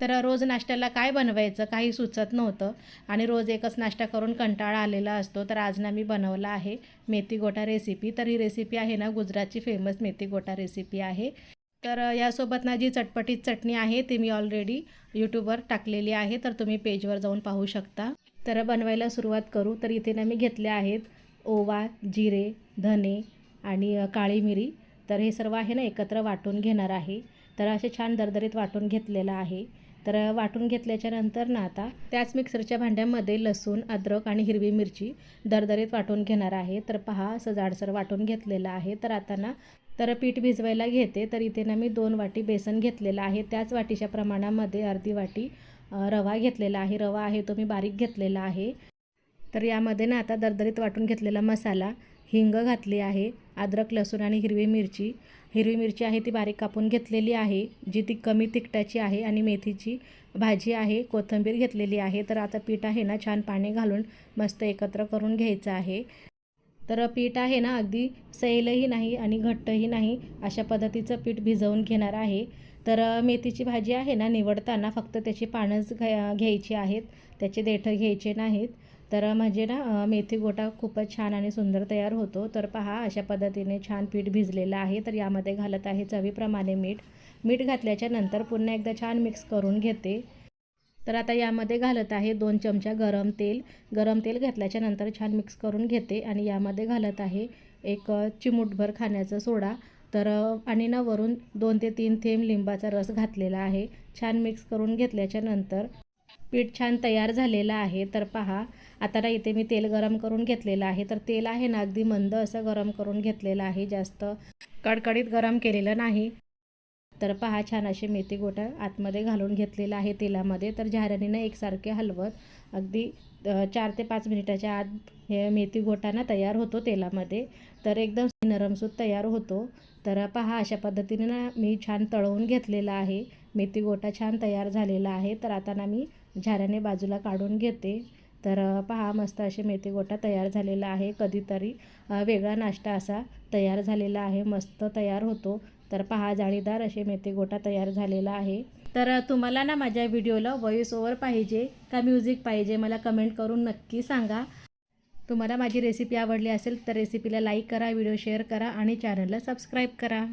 तर रोज नाश्त्याला काय बनवायचं काही सुचत नव्हतं आणि रोज एकच नाश्ता करून कंटाळा आलेला असतो. तर आज ना मी बनवला आहे मेथी गोटा रेसिपी. तर ही रेसिपी आहे ना गुजरातची फेमस मेथी गोटा रेसिपी आहे. तर यासोबत ना जी चटपटीत चटणी आहे ती मी ऑलरेडी यूट्यूबवर टाकलेली आहे, तर तुम्ही पेजवर जाऊन पाहू शकता. तर बनवायला सुरुवात करू. तर इथे ना मी घेतले आहेत ओवा, जिरे, धने आणि काळी मिरी. तर हे सर्व आहे ना एकत्र वाटून घेणार आहे. तर असे छान दरदरीत वाटून घेतलेलं आहे. तर वाटून घेतल्याच्या नंतर ना आता त्याच मिक्सरच्या भांड्यामध्ये लसूण, अद्रक आणि हिरवी मिरची दरदरीत वाटून घेणार आहे. तर पहा असं जाडसर वाटून घेतलेलं आहे. तर आता ना पीठ भिजवायला घेते. तर इथे ना मी 2 वाटी बेसन घेतलेलं आहे. त्याच वाटीच्या प्रमाणामध्ये अर्धी वाटी रवा घेतलेला आहे. रवा आहे तो मी बारीक घेतलेला आहे. तर यामध्ये ना आता दरदरीत वाटून घेतलेला मसाला, हिंग घातली आहे, अद्रक, लसूण आणि हिरवी मिरची. हिरवी मिरची आहे ती बारीक कापून घेतलेली आहे, जी ती कमी तिखटाची आहे आणि मेथीची भाजी आहे, कोथिंबीर घेतलेली आहे. तर आता पीठ आहे ना छान पाणी घालून मस्त एकत्र करून घ्यायचं आहे. तर पीठ आहे ना अगदी सैलही नाही आणि घट्टही नाही अशा पद्धतीचं पीठ भिजवून घेणार आहे. तर मेथीची भाजी आहे ना निवडताना फक्त त्याची पानंच घ्यायची आहेत, त्याचे देठं घ्यायचे नाहीत. तर म्हणजे ना मेथी गोटा खूपच छान आणि सुंदर तयार होतो. तर पहा अशा पद्धतीने छान पीठ भिजलेलं आहे. तर यामध्ये घालत आहे चवीप्रमाणे मीठ. मीठ घातल्याच्या नंतर पुन्हा एकदा छान मिक्स करून घेते. तर आता यामध्ये घालत आहे 2 चमचा गरम तेल. गरम तेल घातल्याच्या नंतर छान मिक्स करून घेते आणि यामध्ये घालत आहे एक चिमूटभर खाण्याचा सोडा. तर आणि ना वरून 2 ते 3 थेंब लिंबाचा रस घातलेला आहे. छान मिक्स करून घेतल्याच्या नंतर पीठ छान तयार झालेलं आहे. तर पहा आता ना इथे मी तेल गरम करून घेतलेलं आहे. तर तेल आहे ना अगदी मंद असं गरम करून घेतलेलं आहे, जास्त कडकडीत गरम केलेलं नाही. तर पहा छान असे मेथी गोटा आतमध्ये घालून घेतलेला आहे तेलामध्ये. तर झाऱ्याने एकसारखे हलवत अगदी 4 ते 5 मिनिटाच्या आत हे मेथी गोटा ना तयार होतो तेलामध्ये. तर एकदम नरमसूत तयार होतो. तर पहा अशा पद्धतीने ना मी छान तळवून घेतलेला आहे. मेथी गोटा छान तयार झालेला आहे. तर आता ना मी झाऱ्याने बाजूला काढून घेते. तर पहा मस्त असे मेथी गोटा तयार झालेला आहे. कधीतरी वेगळा नाश्ता असा तयार झालेला आहे, मस्त तयार होतो. तर पहा जाळीदार असे मेथी गोटा तयार झालेला आहे. तर तुम्हाला ना माझ्या व्हिडिओला व्हॉइस ओव्हर पाहिजे का म्युझिक पाहिजे मला कमेंट करून नक्की सांगा. तुम्हाला माझी रेसिपी आवडली असेल तर रेसिपीला लाईक करा, व्हिडिओ शेअर करा आणि चॅनलला सबस्क्राईब करा.